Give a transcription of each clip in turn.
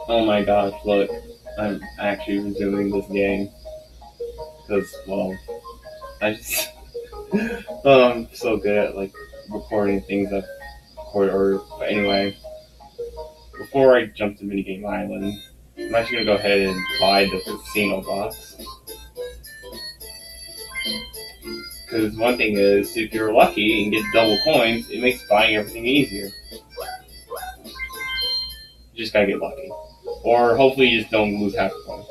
Oh my gosh, look. I'm actually resuming this game. Because, well, I just. I'm so good at, like, recording things I've recorded. But anyway, before I jump to Minigame Island, I'm actually going to go ahead and buy the casino box. Because one thing is, if you're lucky and get double coins, it makes buying everything easier. You just gotta get lucky. Or hopefully you just don't lose half a coin.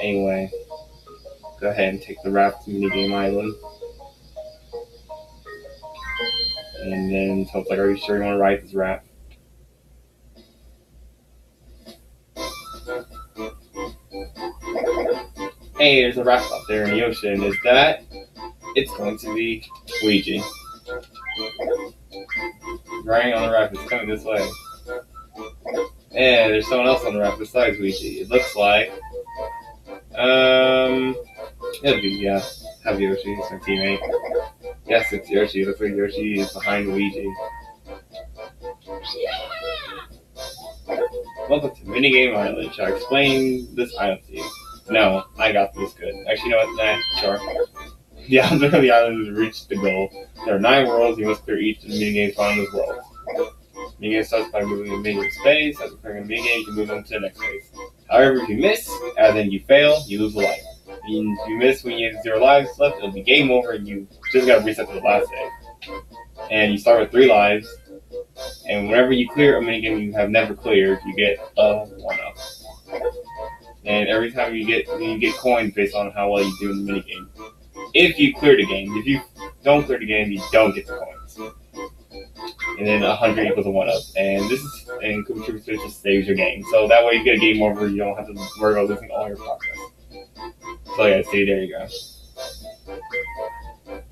Anyway, go ahead and take the raft to Minigame Island. And then, so it's like, are you sure you want to ride this raft? Hey, there's a raft out there in the ocean. Is that? It's going to be Luigi. Riding on the raft is coming this way. Yeah, there's someone else on the raft besides Luigi. It looks like. It'll be, yeah. Have Yoshi, it's my teammate. Yes, it's Yoshi. It looks like Yoshi is behind Luigi. Welcome to Minigame Island. Shall I explain this island to you? No, I got this good. Actually, you know what? Nah, sure. The island of the island has reached the goal. There are 9 worlds. You must clear each of the minigames found in this world. Minigame starts by moving a minigame space. After clearing a minigame, you can move on to the next space. However, if you miss, as in you fail, you lose a life. And if you miss when you have 0 lives left, it'll be game over and you just gotta reset to the last save. And you start with 3 lives. And whenever you clear a minigame you have never cleared, you get a 1-up. And every time you get coins based on how well you do in the minigame. If you clear the game. If you don't clear the game, you don't get the coins. And then 100 equals a 1-up. And this is, and Cooper Trooper Switch just saves your game. So that way you get a game over, you don't have to worry about losing all your progress. So yeah, see, there you go.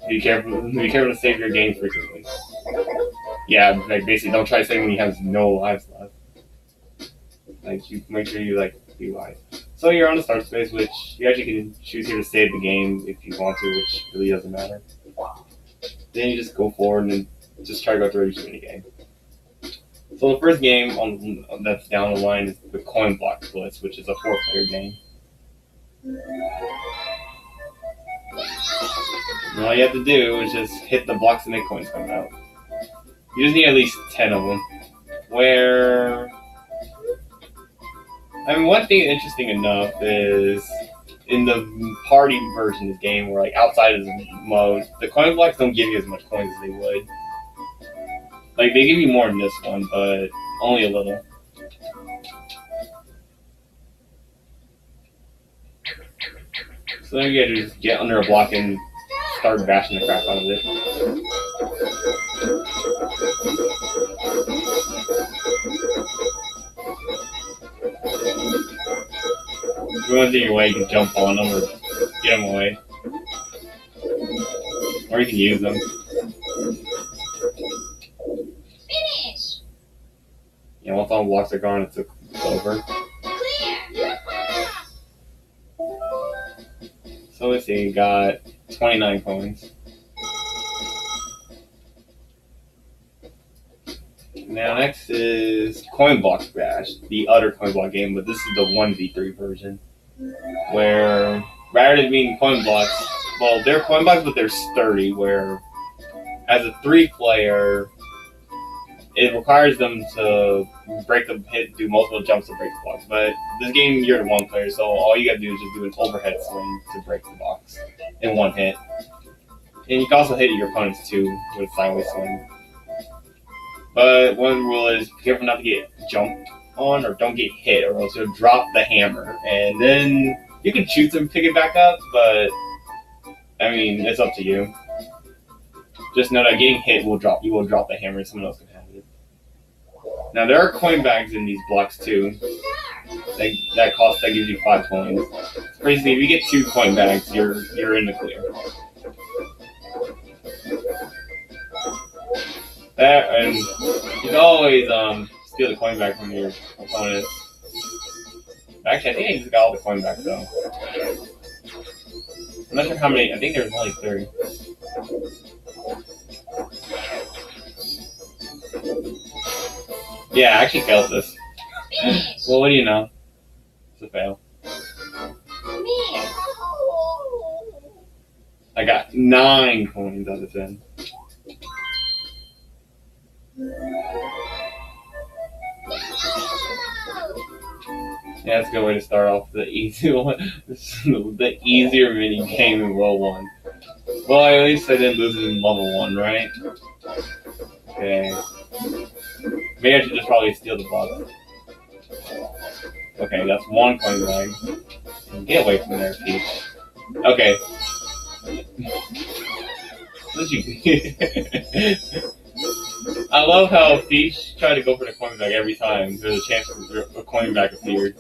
Be careful to save your game frequently. Yeah, like basically don't try to save when you have no lives left. Like you make sure you like be wise. So you're on the start space, which you actually can choose here to save the game if you want to, which really doesn't matter. Then you just go forward and just try to go through each minigame. So the first game that's down the line is the coin block splits, which is a 4-player game. And all you have to do is just hit the blocks and make coins come out. You just need at least 10 of them. One thing interesting enough is in the party version of the game, where like outside of the mode, the coin blocks don't give you as much coins as they would. Like they give you more in this one, but only a little. So then you gotta just get under a block and start bashing the crap out of it. If you want to do your way, you can jump on them or get them away. Or you can use them. Finish! Yeah, once all the blocks are gone, it's over. Clear! So let's see, you got 29 coins. Now next is Coin Block Bash, the other Coin Block game, but this is the 1v3 version. Where, rather than being coin blocks, well, they're coin blocks, but they're sturdy, where as a 3-player, it requires them to do multiple jumps to break the blocks. But this game, you're the 1-player, so all you gotta do is just do an overhead swing to break the box in 1 hit. And you can also hit your opponents too with a sideways swing. But one rule is be careful not to get jumped on or don't get hit, or else you'll drop the hammer. And then you can choose to pick it back up, but I mean, it's up to you. Just know that getting hit you will drop the hammer and someone else can have it. Now there are coin bags in these blocks too. That gives you 5 coins. So basically, if you get 2 coin bags, you're in the clear. That, and you can always steal the coin back from your opponents. Actually, I think I just got all the coin back though. I'm not sure how many. I think there's only 3. Yeah, I actually failed this. Well, what do you know? It's a fail. Man. I got 9 coins out of 10. Yeah, that's a good way to start off the easy one. The easier mini game in World 1. Well, at least I didn't lose it in level 1, right? Okay. Maybe I should just probably steal the box. Okay, that's 1 coin lag. Get away from there, Peach. Okay. I love how Peach tried to go for the coin bag every time. There's a chance a coin bag appeared.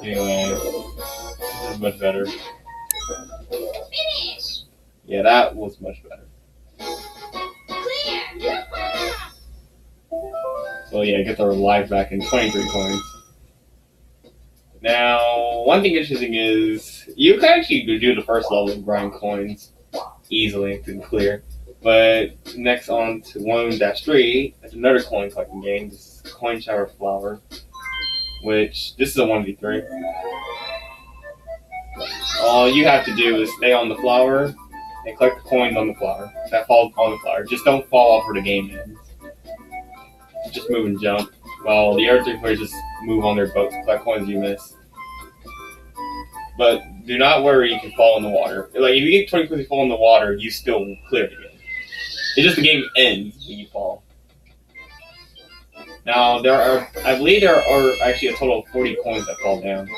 Anyway, this is much better. Finish. Yeah, that was much better. Clear. So yeah, get their life back in 23 coins. Now, one thing interesting is you can actually do the first level and grind coins easily to clear. But next on to 1-3, that's another coin collecting game. This is Coin Shower Flower, which this is a 1v3. All you have to do is stay on the flower and collect the coins on the flower. That falls on the flower. Just don't fall off where the game ends. Just move and jump. While the other 3 players just move on their boats, collect coins you miss. But do not worry if you fall in the water. Like if you get 20 coins you fall in the water, you still clear the game. It's just the game ends when you fall. Now I believe there are actually a total of 40 coins that fall down.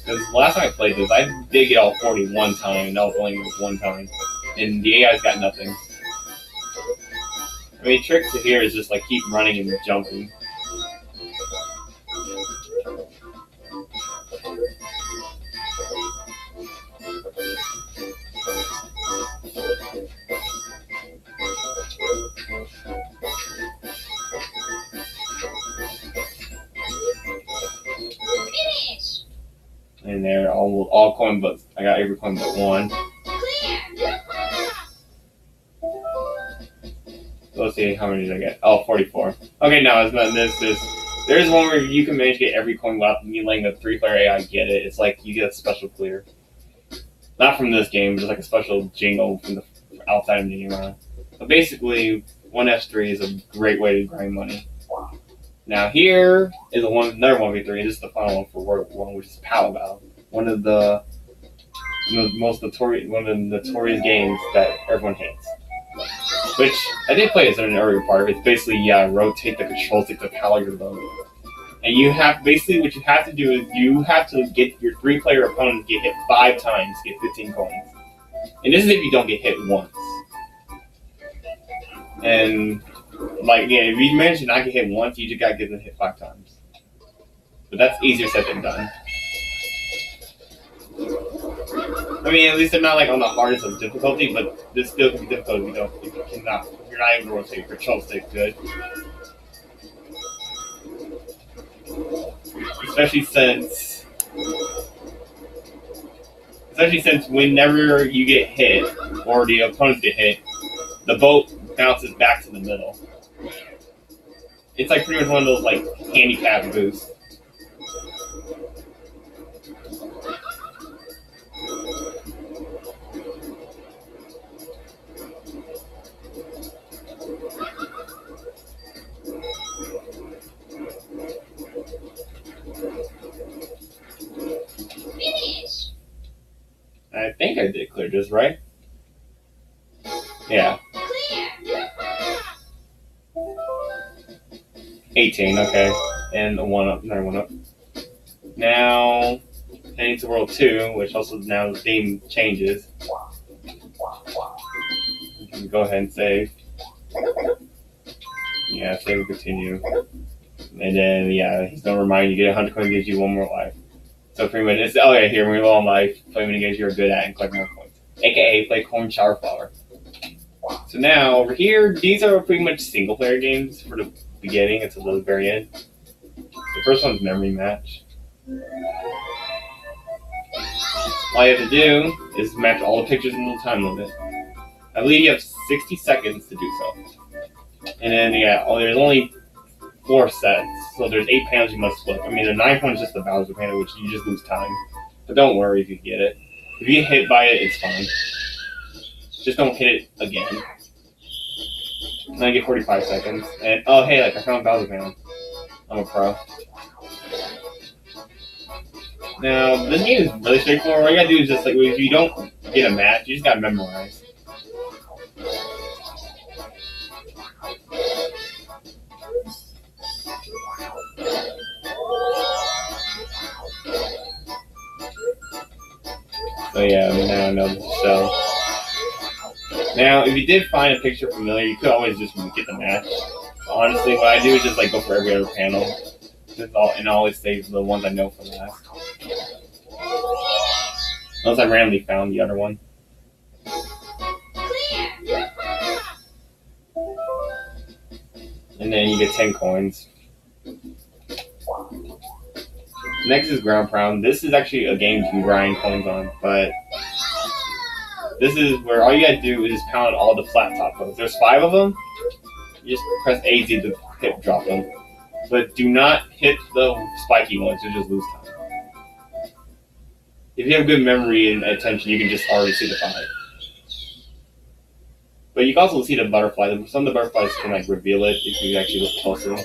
Because last time I played this, I did get all 40 one time, and that was only one time. And the AI's got nothing. I mean, the trick to here is just like keep running and jumping. Finish. And there, all coin books. I got every coin but 1. Clear. So let's see, how many did I get? Oh, 44. Okay, no, it's not this. There's one where you can manage to get every coin without me letting a 3-player AI get it. It's like you get a special clear. Not from this game, but just like a special jingle from the outside of the game. But basically, 1S3 is a great way to grind money. Now here is another 1v3. This is the final one for World 1, which is Power Battle. One of the notorious games that everyone hates. Which I did play this in an earlier part. It's basically rotate the control stick to power your boat. And you have basically what you have to do is you have to get your 3-player opponent to get hit 5 times to get 15 coins. And this is if you don't get hit once. And like if you manage to not get hit once, you just gotta get them hit 5 times. But that's easier said than done. I mean, at least they're not like on the hardest of difficulty, but this still can be difficult if you're not able to rotate your control stick good. Especially since whenever you get hit or the opponents get hit, the boat bounces back to the middle. It's like pretty much one of those like handicap boosts. Finish. I think I did clear just right. Yeah. Clear. 18, okay. And another one up. Now, heading to World 2, which also now the theme changes. You can go ahead and save. Yeah, save and continue. And then, yeah, he's going to remind you, get 100 coins, gives you 1 more life. So pretty much, it's, oh yeah, here, we all life, play mini games you're good at, and collect more coins. AKA, play Coin Shower Flower. So now, over here, these are pretty much single-player games for the beginning until the very end. The first one's Memory Match. All you have to do is match all the pictures in the time limit. I believe you have 60 seconds to do so. And then, yeah, there's only 4 sets, so there's 8 panels you must flip. I mean, the 9th one's just the Bowser panel, which you just lose time. But don't worry if you get it. If you get hit by it, it's fine. Just don't hit it again. And I get 45 seconds. And oh hey, like I found Bowser panel. I'm a pro. Now this game is really straightforward. All you gotta do is just like if you don't get a match, you just gotta memorize. So yeah, now I know the shell. Now, if you did find a picture familiar, you could always just get the match. But honestly, what I do is just like go for every other panel, and always save the ones I know for last. Unless I randomly found the other one. And then you get 10 coins. Next is ground pound. This is actually a game you can grind coins on, but this is where all you gotta do is just pound all the flat top coins. There's 5 of them. You just press AZ to hip drop them. But do not hit the spiky ones, you'll just lose time. If you have good memory and attention, you can just already see the 5. But you can also see the butterflies. Some of the butterflies can like reveal it if you actually look closer.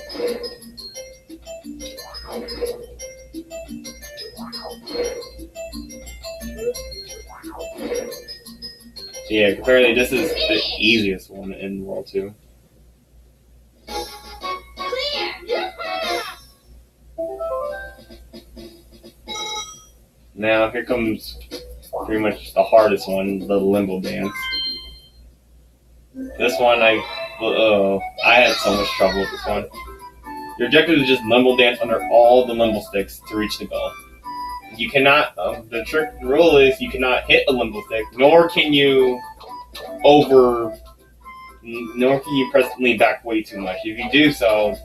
Yeah, comparatively, this is the easiest one in World 2. Now, here comes pretty much the hardest one, the Limbo dance. This one, I had so much trouble with this one. Your objective is just limbo dance under all the limbo sticks to reach the goal. You cannot, the rule is you cannot hit a limbo stick, nor can you press lean back way too much. If you do so,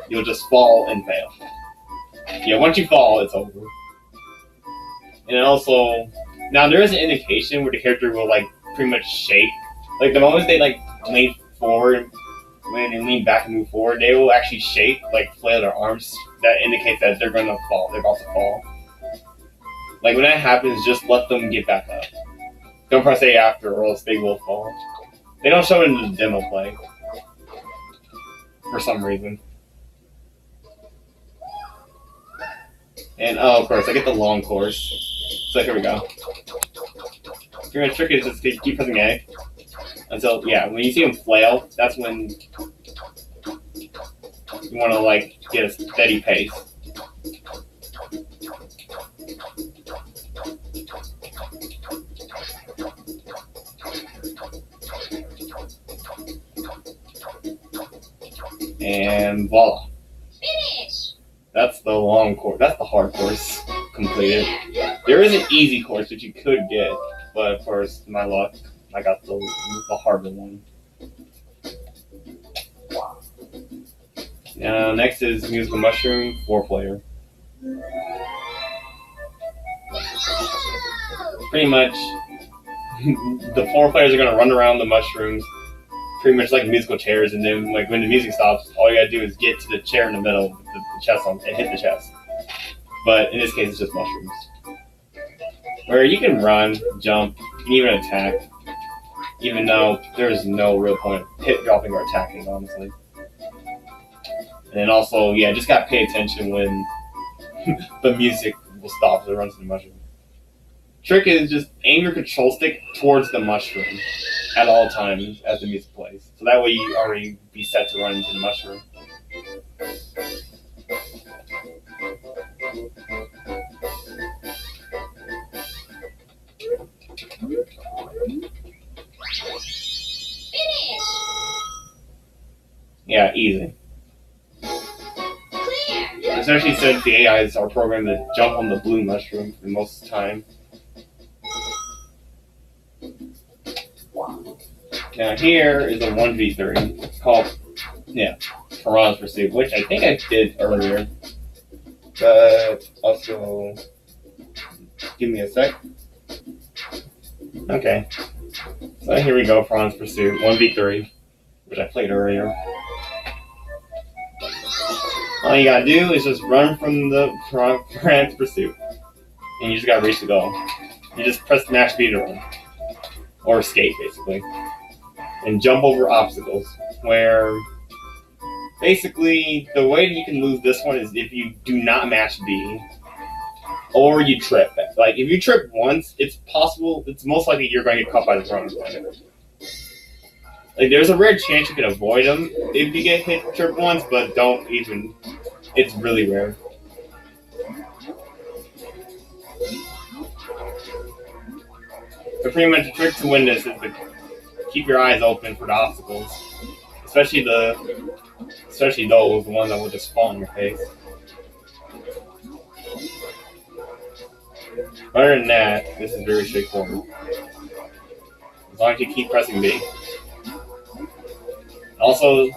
you'll just fall and fail. Yeah, once you fall, it's over. And also, now there is an indication where the character will like pretty much shake. Like the moment they like lean forward, when they lean back and move forward, they will actually shake, like flail their arms. That indicates that they're going to fall. They're about to fall. Like when that happens, just let them get back up. Don't press A after, or else they will fall. They don't show it in the demo play for some reason. And oh, of course, I get the long course. So here we go. Pretty much trick is just to keep pressing A until when you see them flail, that's when you want to like get a steady pace. And voila. Finish. That's the long course. That's the hard course completed. There is an easy course that you could get, but of course, my luck, I got the harder one. Now, next is Musical Mushroom 4-player. Pretty much, the 4 players are gonna run around the mushrooms, pretty much like musical chairs, and then like when the music stops, all you gotta do is get to the chair in the middle with the chest on and hit the chest. But in this case, it's just mushrooms. Where you can run, jump, you can even attack, even though there's no real point of hit dropping or attacking, honestly. And then also, just gotta pay attention when the music will stop as it runs to the mushroom. Trick is just aim your control stick towards the mushroom at all times as the music plays. So that way you already be set to run into the mushroom. Finish. Yeah, easy. Clear. Especially since the AIs are programmed to jump on the blue mushroom for most of the time. Now here is a 1v3. It's called, Piranha's Pursuit, which I think I did earlier. But also, give me a sec. Okay. So here we go, Piranha's Pursuit, 1v3, which I played earlier. All you gotta do is just run from the frantic pursuit. And you just gotta reach the goal. You just press mash B to run. Or escape, basically. And jump over obstacles. Where, basically, the way that you can lose this one is if you do not mash B. Or you trip. Like, if you trip once, it's possible, it's most likely you're going to get caught by the fronds. Like, there's a rare chance you can avoid them if you get hit trip once, but don't even. It's really rare. But pretty much the trick to win this is to keep your eyes open for the obstacles, especially those, the ones that will just fall in your face. Other than that, this is very straightforward. As long as you keep pressing B. Also,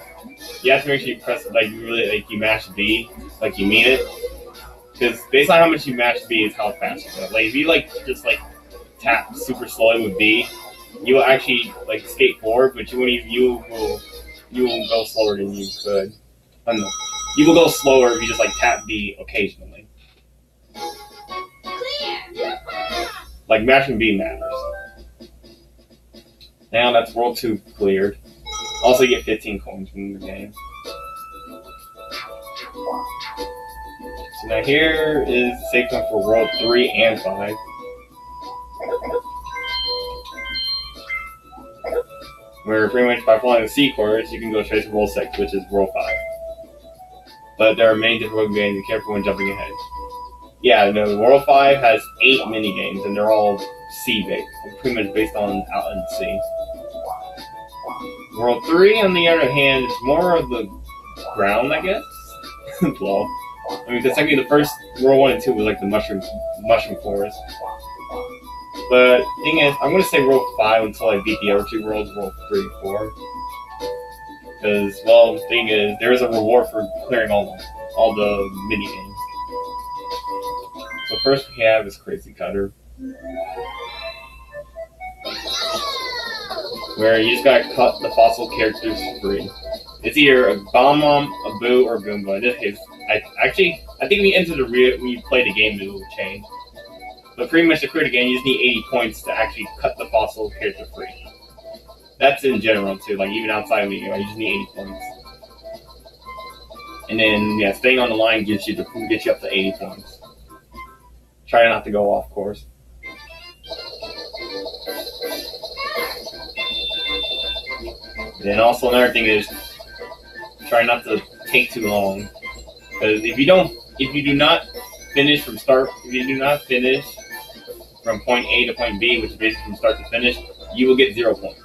you have to make sure you press you mash B, like you mean it. Because based on how much you mash B is how fast you go. Like if you just tap super slowly with B, you will actually skate forward, but you will go slower than you could. I don't know. You will go slower if you just tap B occasionally. Like mashing B matters. Now that's World 2 cleared. Also you get 15 coins from the game. So now here is the safe one for World 3 and 5. Where pretty much by following the C course, you can go straight to World 6, which is World 5. But there are many difficult games, be careful when jumping ahead. Yeah, no, World 5 has 8 minigames, and they're all C-based, pretty much based on out in the sea. World 3, on the other hand, is more of the ground, I guess? Well, I mean, because technically the first World 1 and 2 was the mushroom forest. But the thing is, I'm going to say World 5 until I beat the other two worlds, World 3 and 4. Because, well, the thing is, there is a reward for clearing all the minigames. So first we have this Crazy Cutter. Where you just gotta cut the fossil characters free. It's either a Bomb-Bomb, a Boo, or a Goomba. In this case, I think when you play the game, it will change. But pretty much to clear the game, you just need 80 points to actually cut the fossil character free. That's in general too, even outside of the game, you just need 80 points. And then, yeah, staying on the line gets you up to 80 points. Try not to go off course. And then also another thing is try not to take too long, because if you do not finish from point A to point B, which is basically from start to finish, you will get 0 points.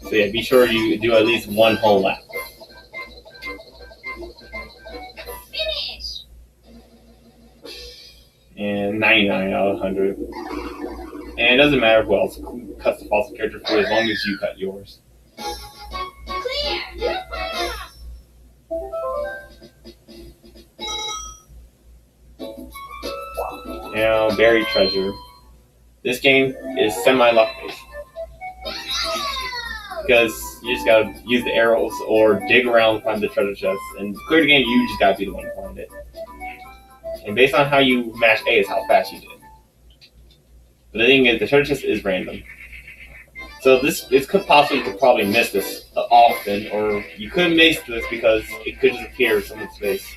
So yeah, be sure you do at least one whole lap. And 99 out of 100. And it doesn't matter who else cuts the fossil character free as long as you cut yours. Now, Buried Treasure. This game is semi-luck based. Because you just gotta use the arrows or dig around and find the treasure chest. And to clear the game, you just gotta be the one to find it. And based on how you mash A is how fast you do it. But the thing is, the treasure chest is random. So it could probably miss this often, or you could miss this because it could just appear in someone's face.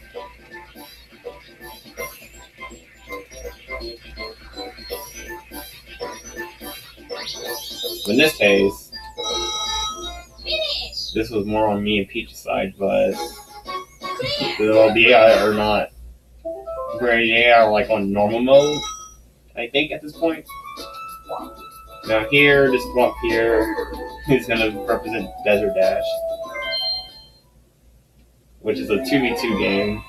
In this case, this was more on me and Peach's side, but the AI are not. The AI are on normal mode, I think, at this point. Now here, this bump here is going to represent Desert Dash, which is a 2v2 game.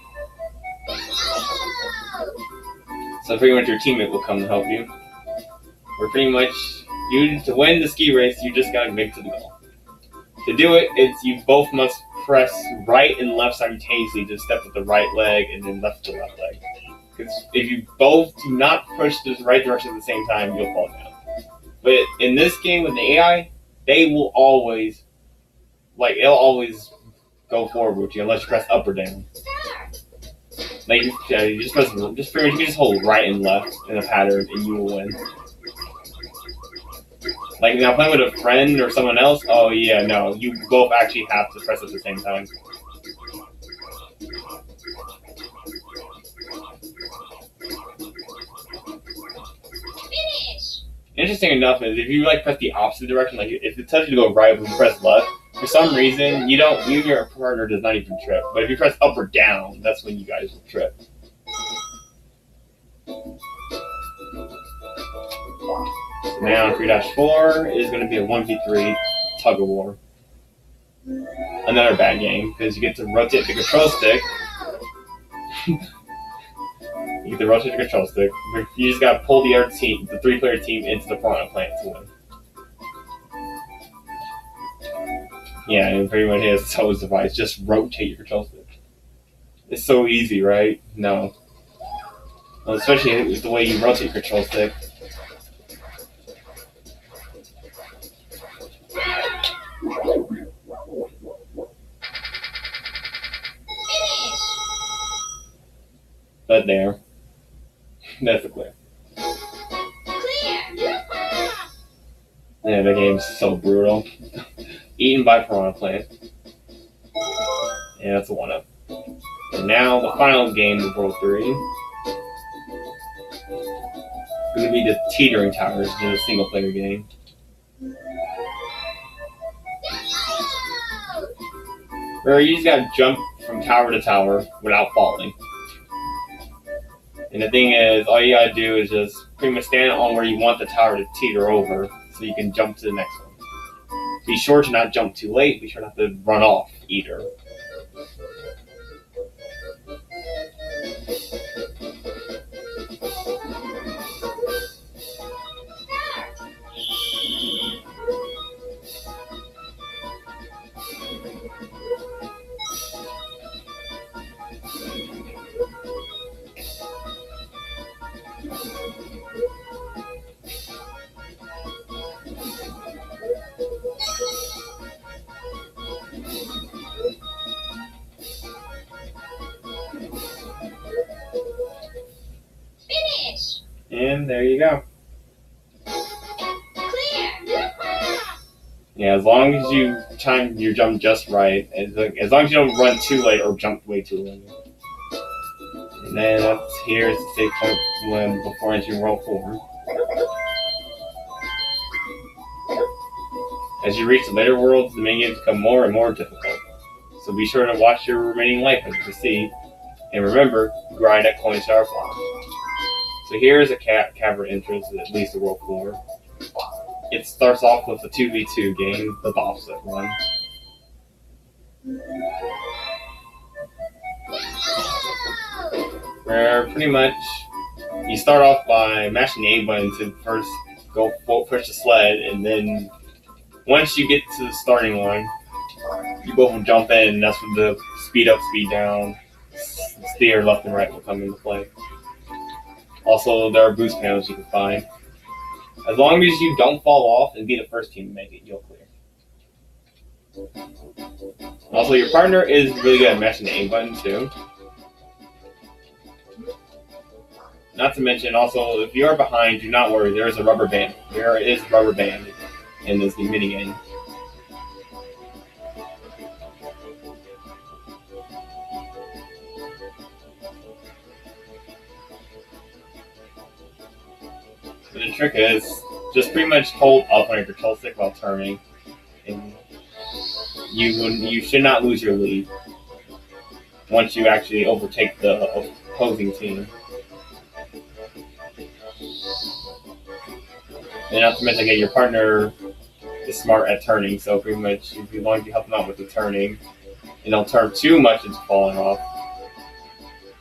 So pretty much your teammate will come to help you. Or pretty much, to win the ski race, you just gotta make it to the goal. To do it, you both must press right and left simultaneously to step with the right leg and then left to the left leg. Because if you both do not push the right direction at the same time, you'll fall down. But in this game with the AI, they will always like it'll always go forward with you unless you press up or down. Like you just press, just pretty much you just hold right and left in a pattern and you will win. Like now playing with a friend or someone else, oh yeah, no, you both actually have to press at the same time. Finish. Interesting enough is if you like press the opposite direction, like if it tells you to go right when you press left, for some reason you and your partner does not even trip. But if you press up or down, that's when you guys will trip. Now 3-4 is going to be a 1v3 tug of war. Another bad game because you get to rotate the control stick. You get to rotate the control stick. You just got to pull the other team, the 3-player team, into the piranha plant to win. Yeah, and pretty much his toes device. Just rotate your control stick. It's so easy, right? No. Well, especially with the way you rotate your control stick. But there. That's a clear. Clear. Yeah, the game's so brutal. Eaten by piranha plant. Yeah, that's a 1-up. And now the final game of World 3. It's going to be the Teetering Towers, which is a single player game. Where you just gotta jump from tower to tower without falling. And the thing is, all you gotta do is just pretty much stand on where you want the tower to teeter over so you can jump to the next one. Be sure to not jump too late, be sure not to run off either. Finish. And there you go. Clear. Yeah, as long as you time your jump just right, as long as you don't run too late or jump way too late. And then here's the save point when before entering World 4. As you reach the later worlds, the minigames become more and more difficult. So be sure to watch your remaining life as you proceed. And remember, grind at coin star farm. So here's a cavern entrance at least the World 4. It starts off with a 2v2 game, the offset one. Where pretty much you start off by mashing the A button to first go push the sled, and then once you get to the starting line, you both will jump in, and that's when the speed up, speed down, steer left and right will come into play. Also, there are boost panels you can find. As long as you don't fall off and be the first team to make it, you'll clear. Also, your partner is really good at mashing the A button too. Not to mention, also, if you are behind, do not worry. There is a rubber band. There is a rubber band in this minigame. But the trick is just pretty much hold up on your control stick while turning, and you should not lose your lead once you actually overtake the opposing team. And not to mention, your partner is smart at turning, so pretty much as long as you help them out with the turning, and don't turn too much into falling off.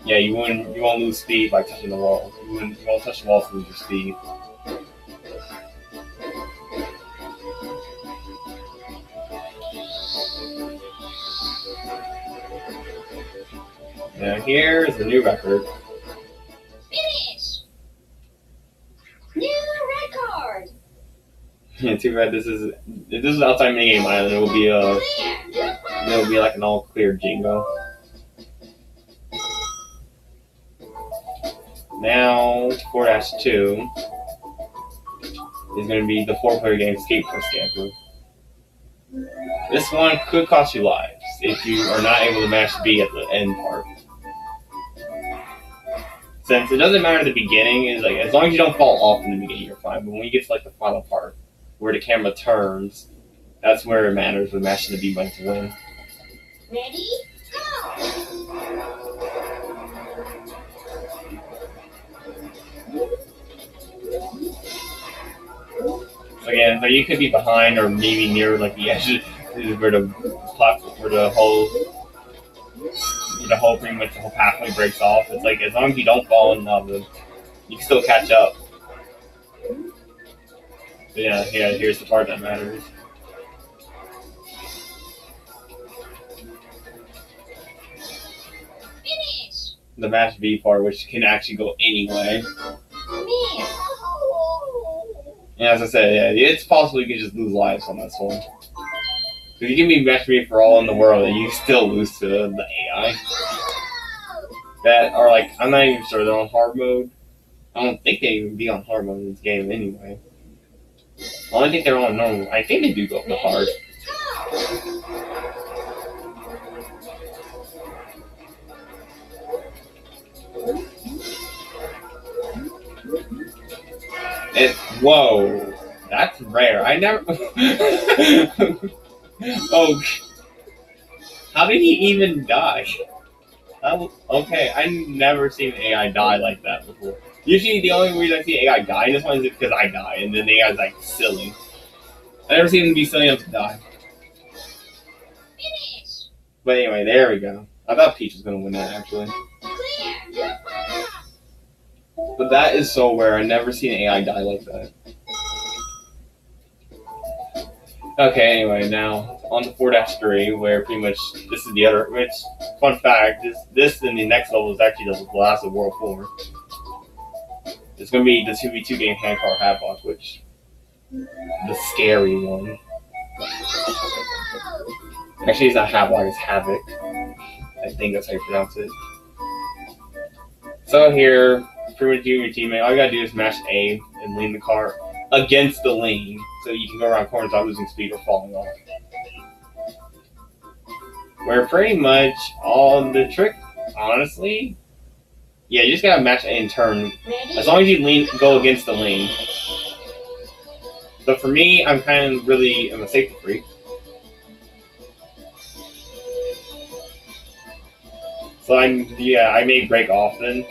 Yeah, you won't lose speed by touching the wall. You won't touch the wall to lose your speed. Now here's the new record. Finish. New record. It's too bad this is if this is outside minigame island. It will be like an all clear jingo. Now 4-2 is going to be the 4-player game Escape from Scamper. This one could cost you lives if you are not able to match B at the end part. Since it doesn't matter at the beginning, is like as long as you don't fall off in the beginning, you're fine. But when you get to like the final part, where the camera turns, that's where it matters with matching the B button to win. Ready? Go! So again, so you could be behind or maybe near like the edge where the platform, where the whole pretty much the whole pathway breaks off. It's like as long as you don't fall in lava, you can still catch up. But yeah, here's the part that matters. Finish! The match B part, which can actually go anyway. Man! And as I said, yeah, it's possible you can just lose lives on this one. Because you can be match B for all in the world and you still lose to the AI. That are like, I'm not even sure they're on hard mode. I don't think they even be on hard mode in this game anyway. I only think they're on normal. I think they do go up to hard. Whoa, that's rare. I never. Oh, how did he even die? Okay, I've never seen an AI die like that before. Usually, the only reason I see AI die in this one is because I die, and then the AI's like silly. I never seen him be silly enough to die. Finish! But anyway, there we go. I thought Peach was gonna win that actually. Clear! But that is so rare. I've never seen an AI die like that. Okay, anyway, now on to 4-3, where pretty much this is the other. Which, fun fact, this in the next level is actually the last of World 4. It's going to be the 2v2 game Handcar Hatbox, which the scary one. Actually, it's not Hatbox, it's Havoc. I think that's how you pronounce it. So here, pretty much you and your teammate, all you gotta do is mash A and lean the car against the lane, so you can go around corners without losing speed or falling off. Where pretty much all the trick, honestly, yeah, you just gotta match A and turn. As long as you go against the lane. But for me, I'm a safety freak. So I may break often.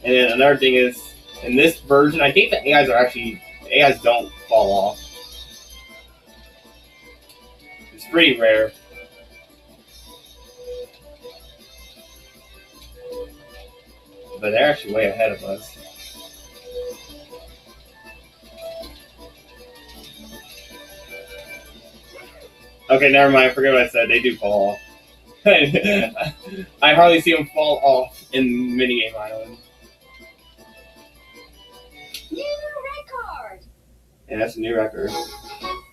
And then another thing is, in this version, I think the AIs don't fall off. It's pretty rare. But they're actually way ahead of us. Okay, never mind. I forget what I said. They do fall off. I hardly see them fall off in minigame island. New record! Yeah, that's a new record.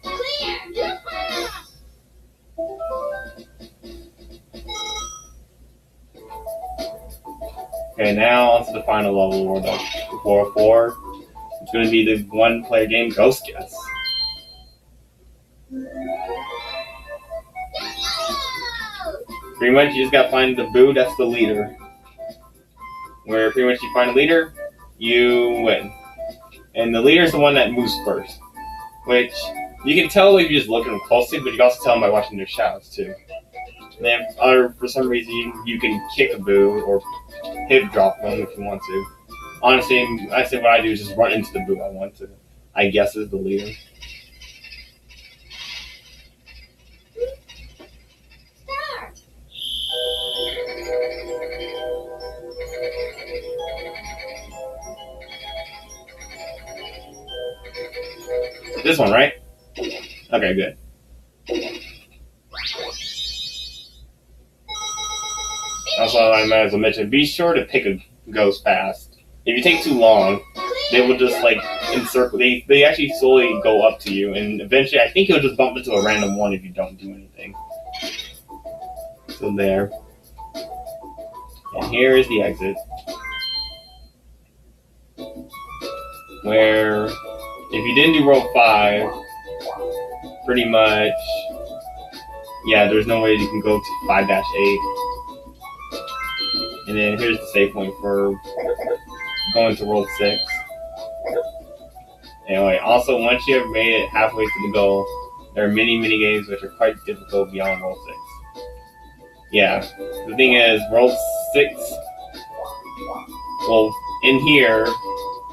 Clear! Okay, now on to the final level, World 4. It's going to be the one-player game Ghost Guess. Pretty much, you just got to find the boo that's the leader. Where pretty much you find a leader, you win. And the leader's the one that moves first. Which, you can tell if you just look at them closely, but you can also tell them by watching their shadows, too. And then, for some reason, you can kick a boo or hip drop them if you want to. Honestly, I say what I do is just run into the boo I want to. I guess is the leader. Start! This one, right? Okay, good. Also, I might as well mention, be sure to pick a ghost fast. If you take too long, they will just like encircle. They actually slowly go up to you, and eventually, I think you'll just bump into a random one if you don't do anything. So there, and here is the exit, where if you didn't do roll 5, pretty much, yeah, there's no way you can go to 5-8. And then here's the save point for going to roll 6. Anyway, also once you have made it halfway to the goal, there are mini games which are quite difficult beyond roll 6. Yeah, the thing is, roll 6, well, in here,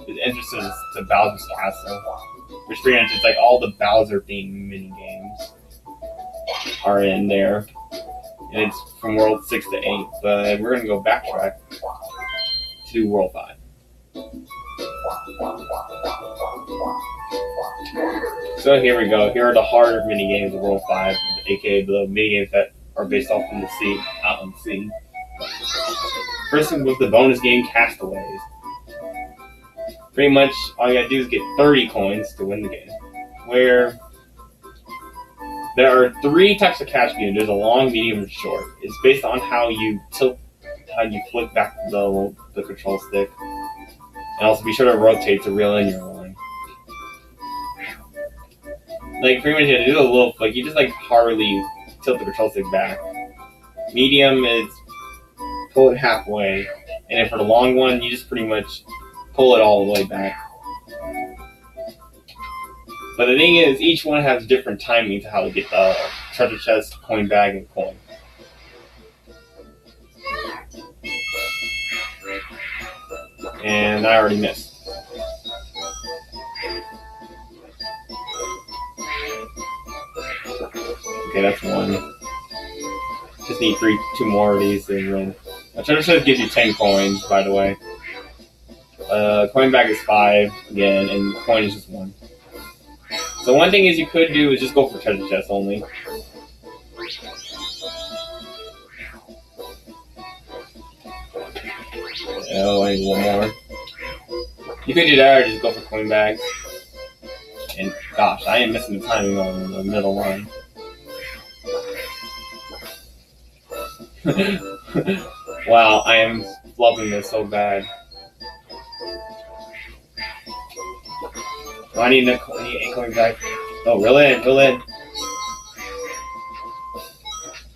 the entrance to Bowser's Castle, which pretty much is like all the Bowser themed mini games are in there. And it's from World 6 to 8, but we're going to go backtrack to World 5. So here we go. Here are the harder mini games of World 5, aka the mini games that are based off from the sea, out on the sea. First one was the bonus game Castaways. Pretty much all you gotta do is get 30 coins to win the game. Where there are 3 types of cash games. There's a long, medium, and short. It's based on how you tilt, how you flick back the control stick. And also be sure to rotate to reel in your line. Like, pretty much you have to do a little flick. You just like hardly tilt the control stick back. Medium is pull it halfway. And then for the long one, you just pretty much pull it all the way back. But the thing is, each one has different timing to how to get the treasure chest, coin bag, and coin. And I already missed. Okay, that's 1. Just need 2 more of these to win. A treasure chest gives you 10 coins, by the way. Coin bag is 5 again, and coin is just 1. So one thing is you could do is just go for treasure chest only. Oh, I need 1 more. You could do that or just go for coin bags. And gosh, I am missing the timing on the middle line. Wow, I am flubbing this so bad. Oh, I need 8 coin back. Oh, reel in, reel in.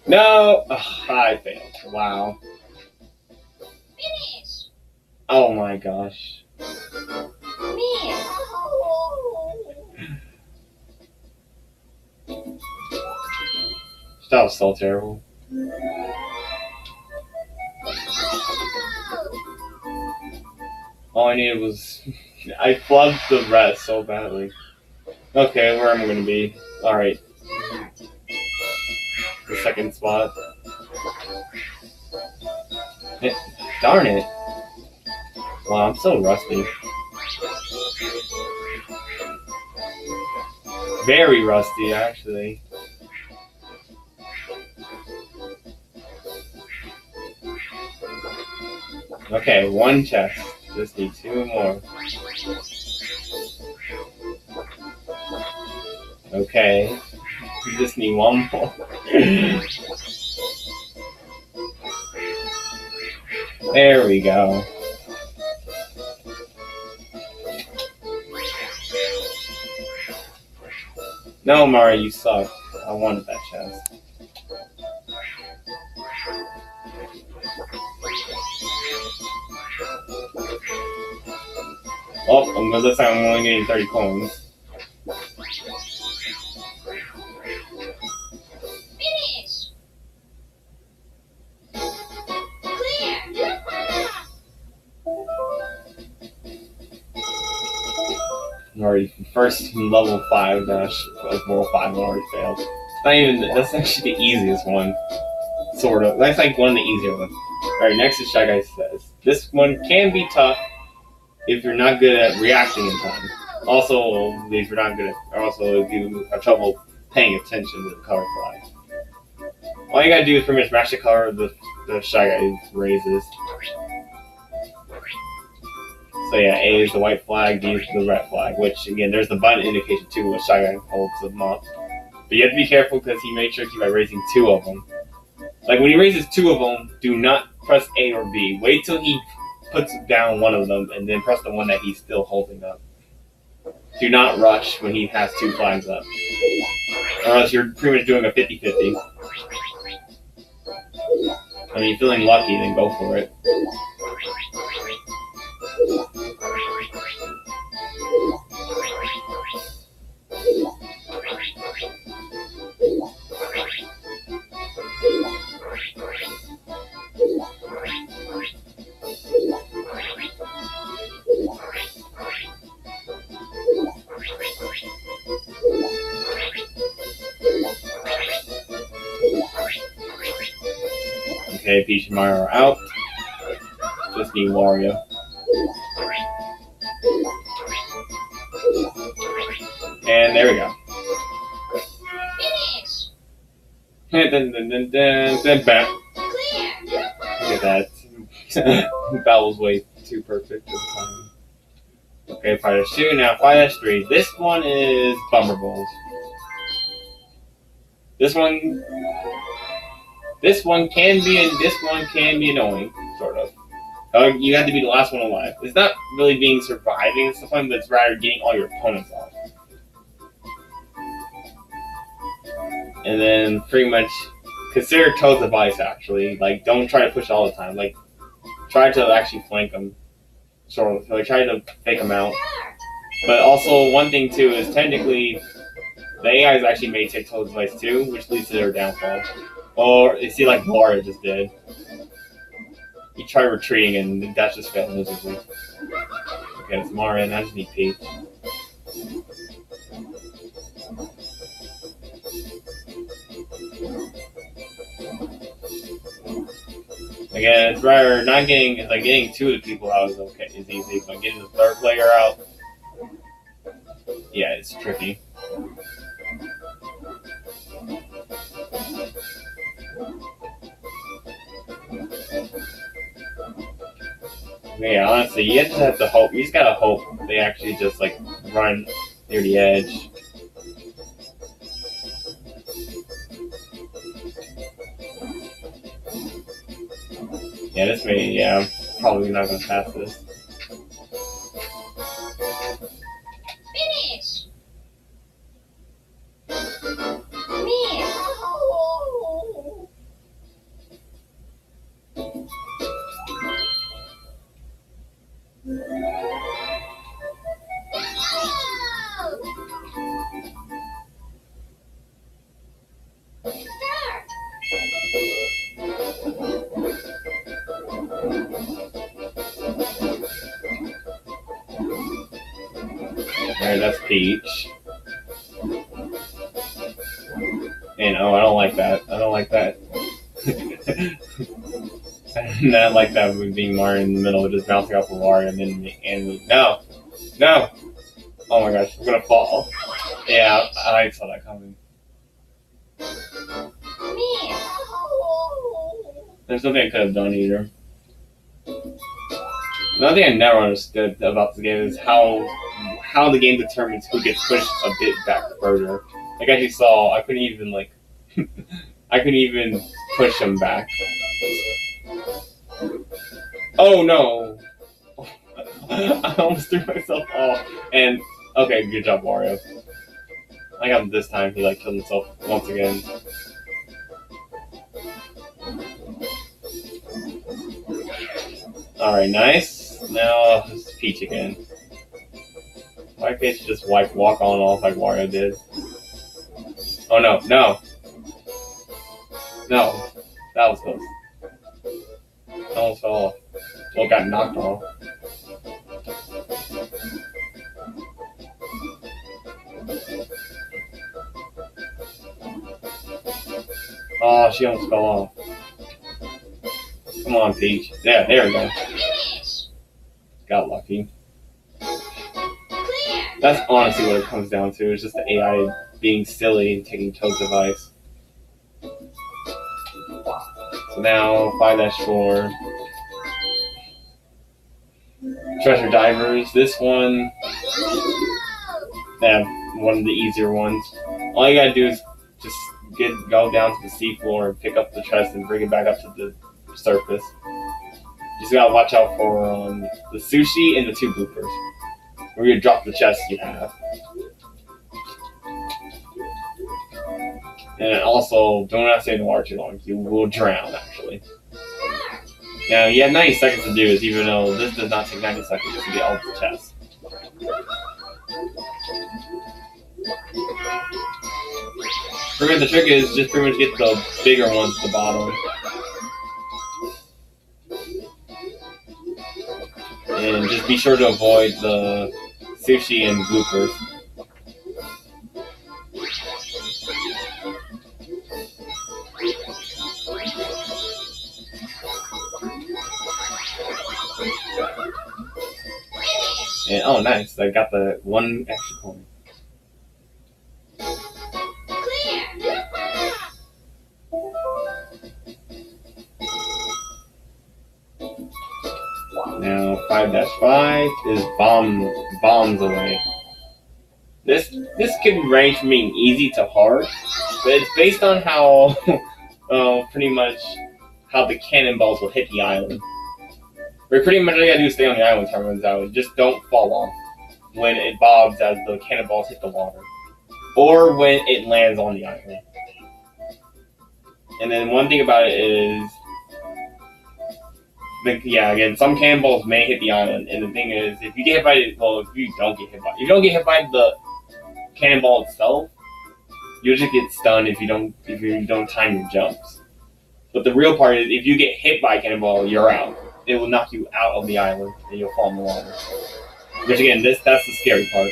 No! Oh, I failed. Wow. Finish. Oh my gosh. Miss. That was so terrible. All I needed was... I flubbed the rest so badly. Okay, where am I going to be? Alright. The second spot. Darn it. Wow, I'm so rusty. Very rusty, actually. Okay, 1 chest. Just need 2 more. Okay. You just need 1 more. There we go. No, Mario, you suck. I wanted that chest. Oh, this time I'm only getting 30 coins. Finish. Clear. Already first level 5 dash of World 5 already failed. It's not even, that's actually the easiest one. Sort of. That's like one of the easier ones. Alright, next is Shy Guy Says. This one can be tough if you're not good at reacting in time. Also, if you're not good at, also if you have trouble paying attention to the color flags. All you gotta do is pretty much match the color of the Shy Guy raises. So yeah, A is the white flag, B is the red flag, which again, there's the button indication too, which Shotgun holds them up. But you have to be careful because he may trick you by raising two of them. Like when he raises two of them, do not press A or B. Wait till he puts down one of them and then press the one that he's still holding up. Do not rush when he has two flags up. Or else you're pretty much doing a 50-50. I mean, feeling lucky, then go for it. Okay, Peach and Mario are out. Just need Wario. And there we go. Finish. Then bam. Clear. Look at that. Bowel's way too perfect this time. Okay, 5-2. Now 5-3. This one is Plummer Balls. This one can be annoying, sort of. You have to be the last one alive. It's not really being surviving, it's the fun, but it's rather getting all your opponents off. And then pretty much consider Toad's advice actually. Like don't try to push all the time. Like try to actually flank them. Sort of. Like try to fake them out. But also one thing too is technically the AIs actually may take Toad's advice too, which leads to their downfall. Or you see like Mario just did. He tried retreating and that just failed miserably. Okay, it's Mario and I just need Peach. Again, it's rather not getting getting two of the people out is easy, but getting the third player out, yeah, it's tricky. Yeah, honestly, you just have to hope. You just gotta hope they actually just like run near the edge. Yeah, this may. Yeah, I'm probably not gonna pass this. Finish. Alright, that's Peach. And oh, I don't like that. I don't like that. I do not like that with being Mario in the middle, just bouncing off of Wario and then no! No! Oh my gosh, I'm gonna fall. Yeah, I saw that coming. There's nothing I could have done either. Another thing I never understood about the game is how the game determines who gets pushed a bit back further. Like as you saw, I couldn't even I couldn't even push him back. Oh no! I almost threw myself off. And okay, good job, Wario. I got this time. He killed himself once again. All right, nice. Now it's Peach again. Why can't you just walk on off like Wario did? Oh no, no, no! That was close. I almost fell off. Well, got knocked off. Oh, she almost fell off. Come on, Peach. Yeah, there we go. Got lucky. That's honestly what it comes down to. It's just the AI being silly and taking Toad's advice. So now 5-4. treasure divers. This one, one of the easier ones. All you gotta do is just go down to the seafloor and pick up the chest and bring it back up to the surface. Just gotta watch out for the sushi and the 2 bloopers, where you drop the chest you have. And also, do not stay in the water too long. You will drown, actually. Now, you have 90 seconds to do this, even though this does not take 90 seconds to get all the chests. Pretty much the trick is just pretty much get the bigger ones at the bottom. And just be sure to avoid the sushi and bloopers. And, oh, nice. I got the 1 extra coin. Now 5-5 is bombs away. This could range from being easy to hard, but it's based on how pretty much how the cannonballs will hit the island. But pretty much all you gotta do is stay on the island until it runs out. Just don't fall off when it bobs as the cannonballs hit the water, or when it lands on the island. And then one thing about it is, again, some cannonballs may hit the island, and the thing is, if you get hit by it, well, if you don't get hit by the cannonball itself, you'll just get stunned if you don't time your jumps. But the real part is, if you get hit by a cannonball, you're out. It will knock you out of the island, and you'll fall in the water. Which again, that's the scary part.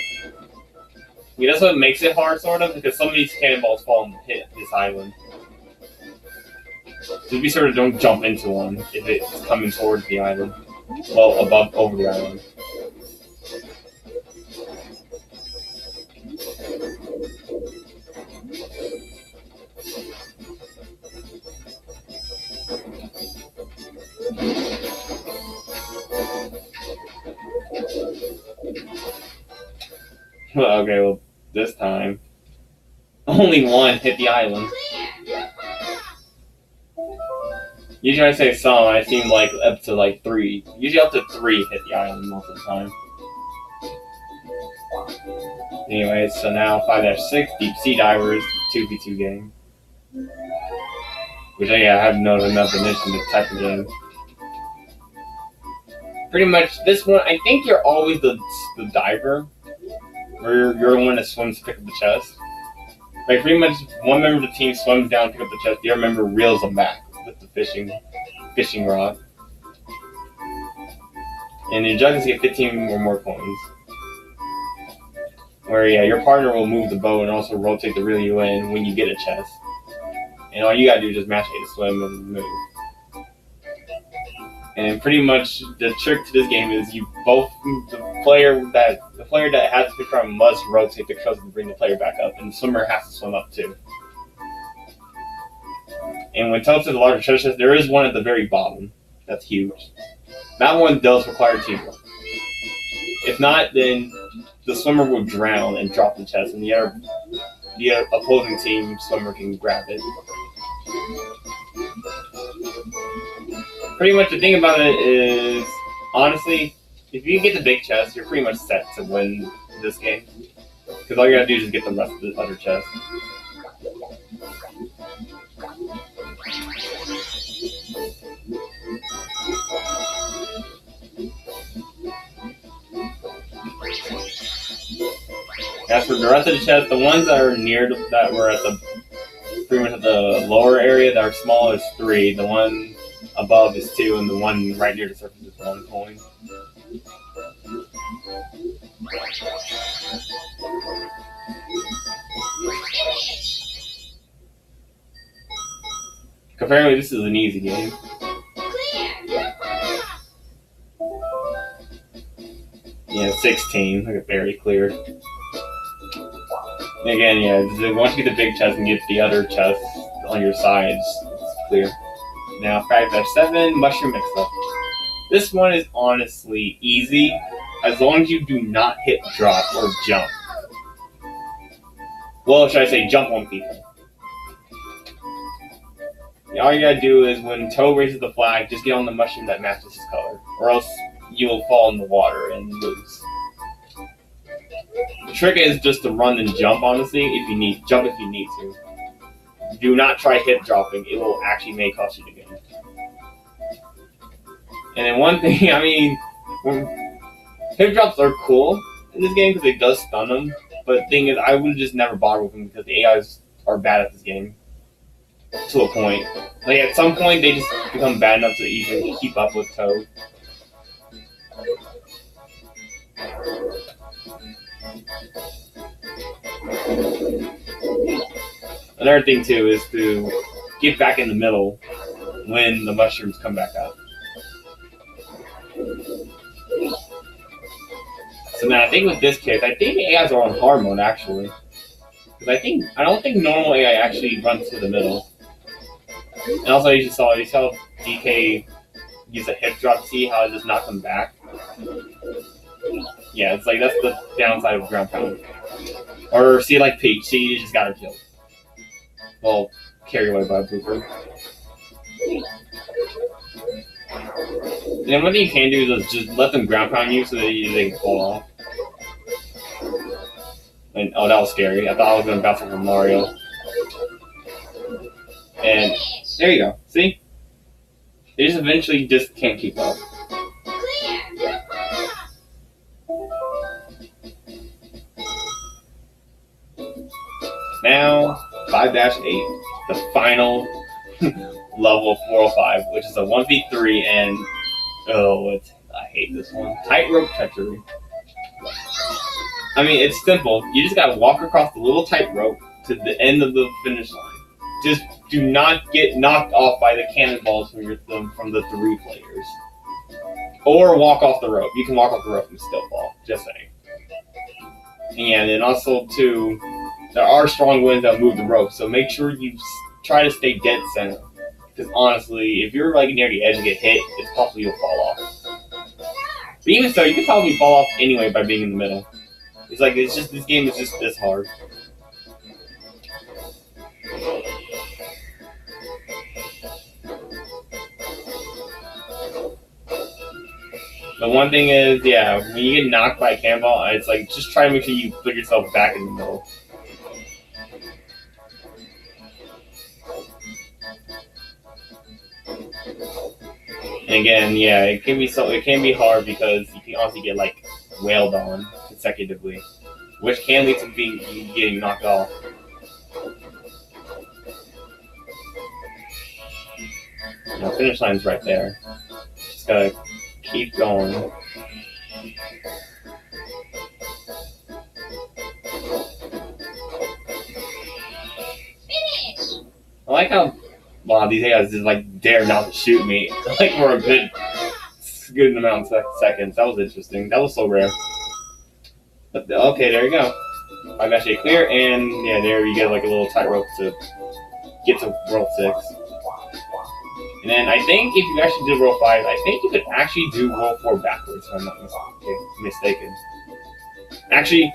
Yeah, that's what makes it hard, sort of, because some of these cannonballs fall and hit this island. Just be sure to don't jump into one if it's coming towards the island. Well, over the island. Okay, well, this time, only 1 hit the island. Usually I say some, I seem like up to 3. Usually up to 3 hit the island most of the time. Anyway, so now 5-6, Deepsea divers, 2v2 game. Which I have no definition of type of game. Pretty much, this one, I think you're always the diver, where you're the one that swims to pick up the chest. Like, pretty much, one member of the team swims down to pick up the chest, the other member reels them back with the fishing rod. And your judges get 15 or more coins. Where, your partner will move the boat and also rotate to reel you in when you get a chest. And all you gotta do is just match it to swim and move. And pretty much the trick to this game is the player that has to fish around must rotate the coast and bring the player back up, and the swimmer has to swim up too. And when it comes to the larger treasure chest, there is one at the very bottom that's huge. That one does require teamwork. If not, then the swimmer will drown and drop the chest, and the opposing team swimmer can grab it. Pretty much the thing about it is, honestly, if you get the big chest, you're pretty much set to win this game. Because all you gotta do is just get the rest of the other chest. As for the rest of the chest, the ones that are that were at the pretty much at the lower area that are small is 3. The one above is 2, and the one right near the surface is 1 coin. Apparently, this is an easy game. Yeah, 16. Look at very clear. Again, once you get the big chest and get the other chest on your sides, it's clear. Now 5-7, mushroom mix-up. This one is honestly easy as long as you do not hit drop or jump. Well, should I say jump on people? All you gotta do is when Toe raises the flag, just get on the mushroom that matches his color, or else you'll fall in the water and lose. The trick is just to run and jump, honestly, if you need to. Do not try hip dropping, it will actually may cost you the game. And then one thing, I mean, hip drops are cool in this game because it does stun them, but the thing is, I would just never bother with them because the AIs are bad at this game. To a point. Like, at some point, they just become bad enough to even keep up with Toad. Another thing, too, is to get back in the middle when the mushrooms come back up. So now, I think with this kit, I think the AIs are on hard mode, actually. Because I don't think normal AI actually runs to the middle. And also, you saw DK use a hip drop. See how it just knocked him back? Yeah, it's like that's the downside of ground pound. Or see, like Peach. See, you just got her killed. Well, carried away by a blooper. And then one thing you can do is just let them ground pound you so that they can fall off. And oh, that was scary. I thought I was gonna bounce off from Mario. And there you go. See? They just eventually just can't keep up. Now, 5-8, the final level of 405, which is a 1v3, and I hate this one. Tightrope treachery. I mean, it's simple. You just gotta walk across the little tightrope to the end of the finish line. Just do not get knocked off by the cannonballs from the 3 players. Or walk off the rope. You can walk off the rope and still fall. Just saying. And then also, too, there are strong winds that move the rope, so make sure you try to stay dead center. Because honestly, if you're like near the edge and get hit, it's possible you'll fall off. But even so, you can probably fall off anyway by being in the middle. It's just this game is just this hard. The one thing is, yeah, when you get knocked by a cannonball, it's like, just try to make sure you put yourself back in the middle. And again, yeah, it can be hard because you can also get like wailed on consecutively, which can lead to getting knocked off. Now, finish line's right there. Just gotta keep going. Finish! I like how these guys just like dare not to shoot me like for a good amount of seconds. That was interesting. That was so rare. But okay, there you go. I've actually clear, and yeah, there you get like a little tightrope to get to World 6. And then I think if you actually did World 5, I think you could actually do World 4 backwards, if I'm not mistaken. Actually,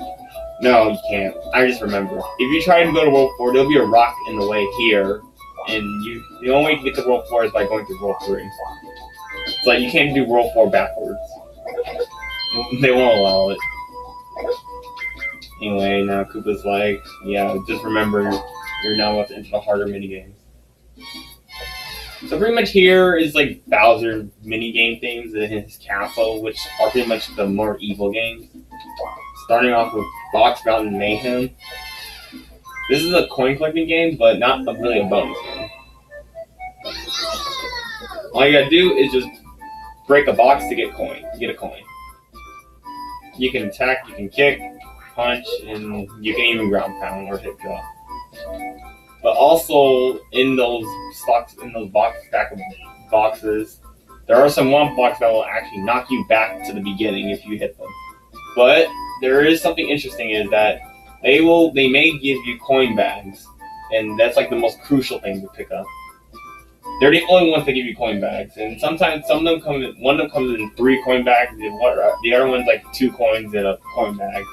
no, you can't. I just remember. If you try to go to World 4, there'll be a rock in the way here, and the only way to get to World 4 is by going to World 3. It's like you can't do World 4 backwards. They won't allow it. Anyway, now Koopa's like, yeah, just remember you're now about to enter the harder minigames. So pretty much here is like Bowser minigame things in his castle, which are pretty much the more evil games. Starting off with Box Mountain Mayhem. This is a coin collecting game, but not really a bonus game. All you gotta do is just break a box to get a coin. You can attack, you can kick, punch, and you can even ground pound or hip drop. But also in those boxes, there are some womp blocks that will actually knock you back to the beginning if you hit them. But there is something interesting is that they may give you coin bags, and that's like the most crucial thing to pick up. They're the only ones that give you coin bags, and sometimes some of them come. One of them comes in 3 coin bags, and the other one's like 2 coins in a coin bag.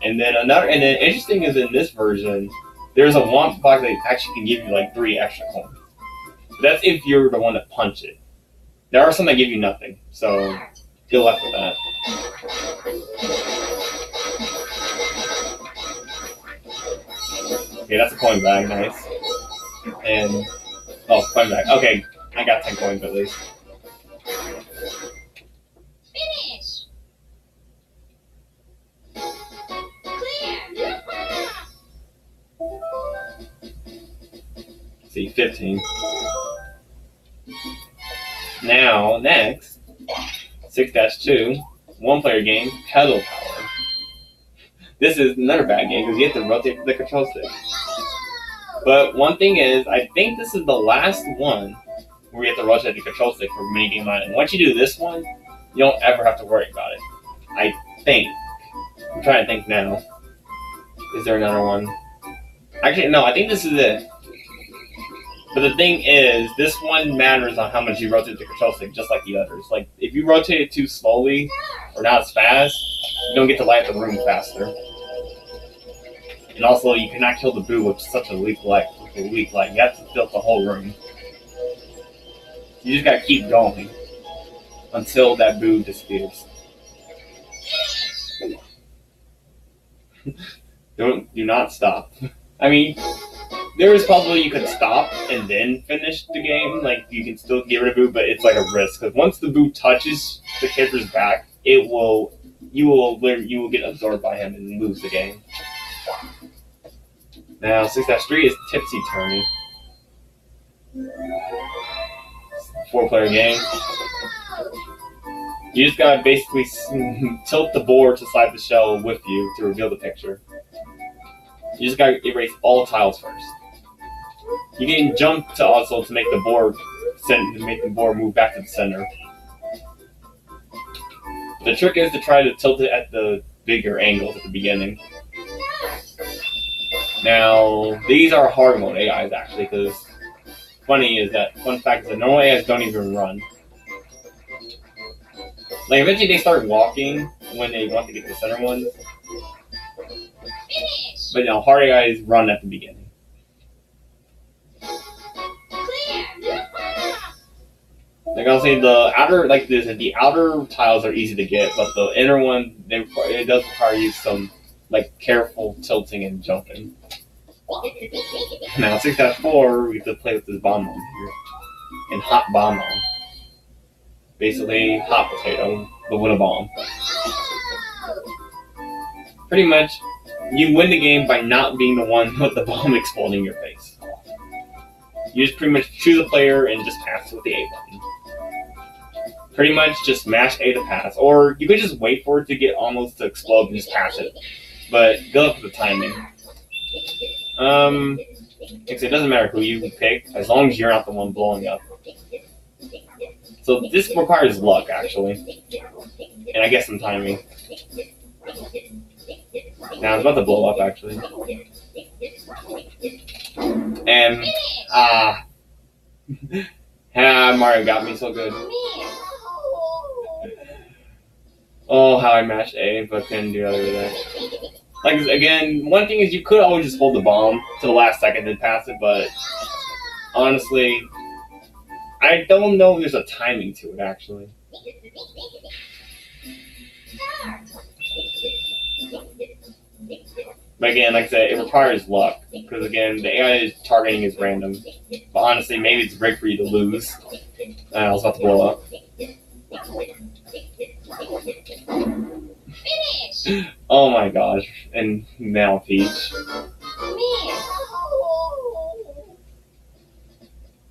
And then interesting is in this version, there's a womp box that actually can give you like 3 extra coins. That's if you're the one to punch it. There are some that give you nothing, so good luck with that. Okay, that's a coin bag, nice. And coin bag. Okay, I got 10 coins at least. Finish. Clear. See, 15. Now, next, 6-2, 1-player game, Kettle Power. This is another bad game because you have to rotate the control stick. But one thing is, I think this is the last one where you have to rotate the control stick for minigame island. Once you do this one, you don't ever have to worry about it. I think. I'm trying to think now. Is there another one? Actually, no, I think this is it. But the thing is, this one matters on how much you rotate the control stick, just like the others. Like, if you rotate it too slowly, or not as fast, you don't get to light the room faster. And also, you cannot kill the boo with such a weak light. You have to fill the whole room. You just gotta keep going until that boo disappears. Do not stop. I mean, there is possibly you could stop and then finish the game. Like, you can still get rid of boo, but it's like a risk because once the boo touches the character's back, you will get absorbed by him and lose the game. Now, 6-3 is Tipsy turn. 4-player game. You just gotta basically tilt the board to slide the shell with you to reveal the picture. You just gotta erase all tiles first. You can jump to also to make the board move back to the center. The trick is to try to tilt it at the bigger angles at the beginning. Now, these are hard mode AIs actually, because fun fact is that normal AIs don't even run. Like, eventually they start walking when they want to get the center ones. But hard AIs run at the beginning. Like I'll say, the outer tiles are easy to get, but the inner one, it does require you some careful tilting and jumping. Now 6-4, we have to play with this bomb on here, and hot bomb on. Basically, hot potato, but with a bomb. Pretty much, you win the game by not being the one with the bomb exploding in your face. You just pretty much choose a player and just pass with the A button. Pretty much just mash A to pass, or you could just wait for it to get almost to explode and just pass it. But good luck with the timing. It doesn't matter who you pick, as long as you're not the one blowing up. So this requires luck, actually. And I guess some timing. Now, it's about to blow up, actually. And, Mario got me so good. Oh, how I mashed A, but couldn't do other than that. Like, again, one thing is you could always just hold the bomb to the last second and pass it, but honestly, I don't know if there's a timing to it, actually. But again, like I said, it requires luck, because again, the AI is targeting is random. But honestly, maybe it's great for you to lose. I was about to blow up. Finish. Oh my gosh. And now Peach.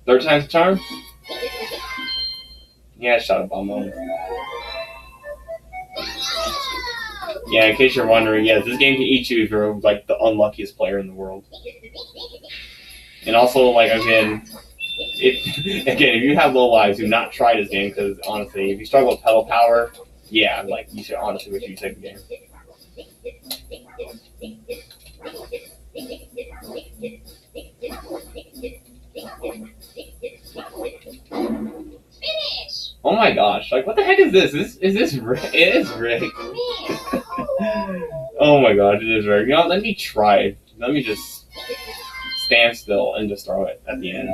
Third time's a charm? Yeah, shot a bomb on. Yeah, in case you're wondering, yes, this game can eat you if you're like the unluckiest player in the world. And also, like, again, if you have low lives, do not try this game, because honestly, if you struggle with pedal power, yeah, like, you should honestly wish you take the game. Oh my gosh! Like, what the heck is this? Is this rigged? It is rigged. Oh my god, it is rigged. You know, let me try it. Let me just stand still and just throw it at the end.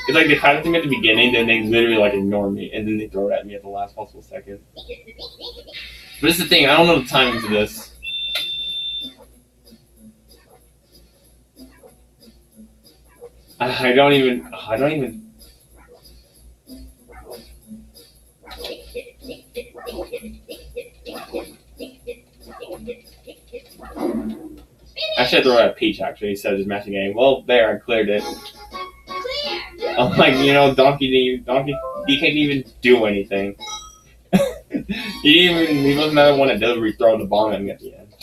It's like they kind of thing at the beginning, then they literally like ignore me, and then they throw it at me at the last possible second. But this is the thing, I don't know the timing to this. I don't even. I should throw it at Peach actually instead of just matching game. Well, there, I cleared it. I'm like, you know, Donkey can't even do anything. he wasn't the one that did throw the bomb at me at the end.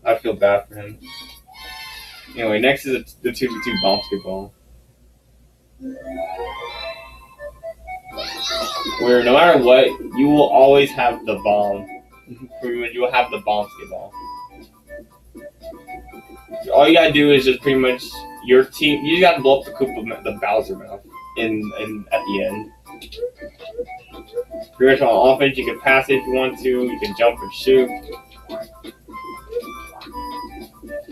I feel bad for him. Anyway, next is the 2v2 Bouncy Ball. Where no matter what, you will always have the bomb. You will have the Bouncy Ball. All you gotta do is just pretty much your team. You just gotta blow up the Bowser mouth in at the end. Pretty much on offense, you can pass it if you want to. You can jump and shoot.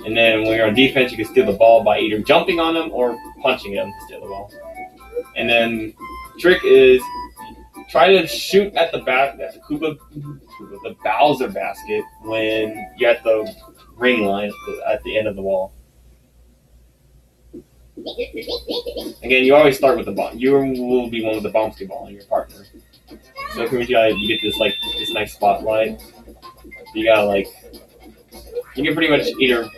And then when you're on defense, you can steal the ball by either jumping on them or punching them to steal the ball. And then the trick is try to shoot at the the Bowser basket when you're at the ring line at the end of the wall. Again, you always start with the bomb. You will be one with the Bouncy Ball and your partner. So you get this nice spotlight. You gotta you can pretty much either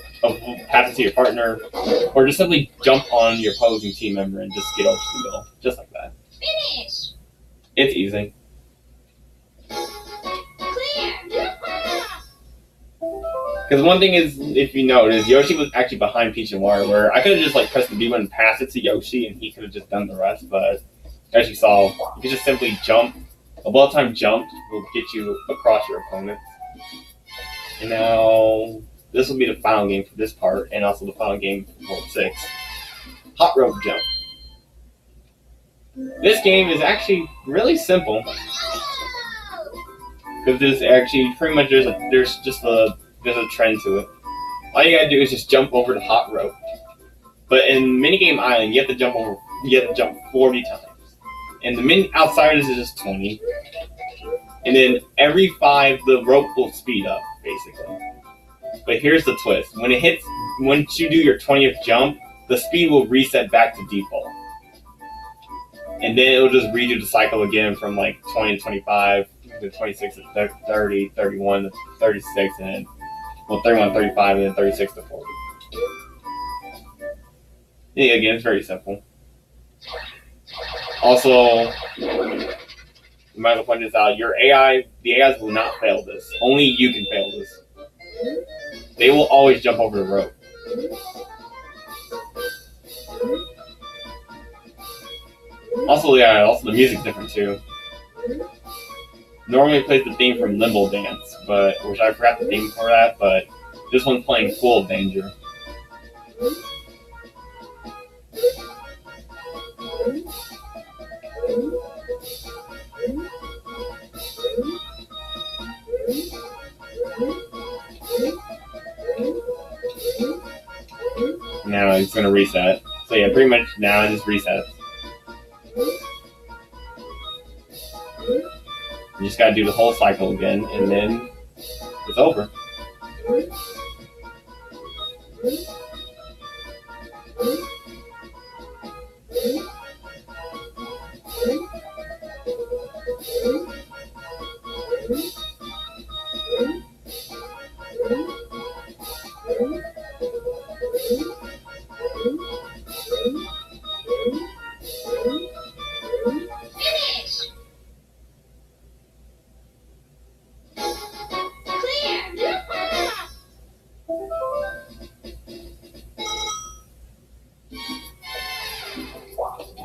pass it to your partner or just simply jump on your opposing team member and just get over to the goal, just like that. Finish. It's easy. Because one thing is, if you notice, Yoshi was actually behind Peach and Wario, where I could have just pressed the B button and passed it to Yoshi, and he could have just done the rest. But as you saw, you can just simply jump. A well-timed jump will get you across your opponent. And now this will be the final game for this part, and also the final game for World 6. Hot rope jump. This game is actually really simple. Because there's actually pretty much there's a trend to it. All you gotta do is just jump over the hot rope. But in minigame island, you have to jump 40 times. And the outsiders is just 20. And then every 5 the rope will speed up, basically. But here's the twist. Once you do your 20th jump, the speed will reset back to default. And then it'll just redo the cycle again from 20 to 25 to 26 to 30, 31 to 36, and then 31 to 35, and then 36 to 40. Yeah, again, it's very simple. Also, you might as well point this out, the AIs will not fail this. Only you can fail this. They will always jump over the rope. Also the music's different too. Normally it plays the theme from Limbo Dance, which I forgot the theme for that, but this one's playing Full of Danger. Now it's gonna reset. So yeah, pretty much now it just resets. You just gotta do the whole cycle again, and then it's over.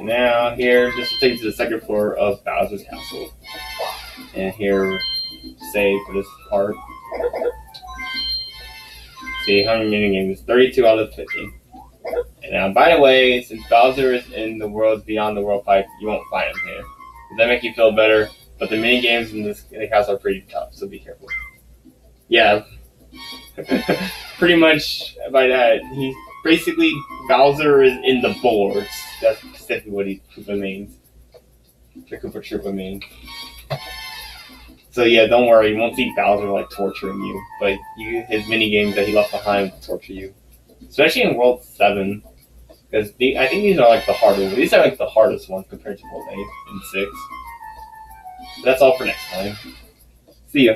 Now here, this will take you to the second floor of Bowser's Castle. And here, save for this part. See how many minigames? 32 out of 50. And by the way, since Bowser is in the worlds beyond the world pipe, you won't find him here. Does that make you feel better? But the mini games in the castle are pretty tough, so be careful. Yeah. Pretty much by that, he basically Bowser is in the boards. That's specifically what Koopa means. The Koopa Troopa means. So yeah, don't worry, you won't see Bowser like torturing you, but his mini games that he left behind will torture you, especially in World 7. Because I think these are like the harder ones. These are like the hardest ones compared to World 8 and 6. That's all for next time. See ya.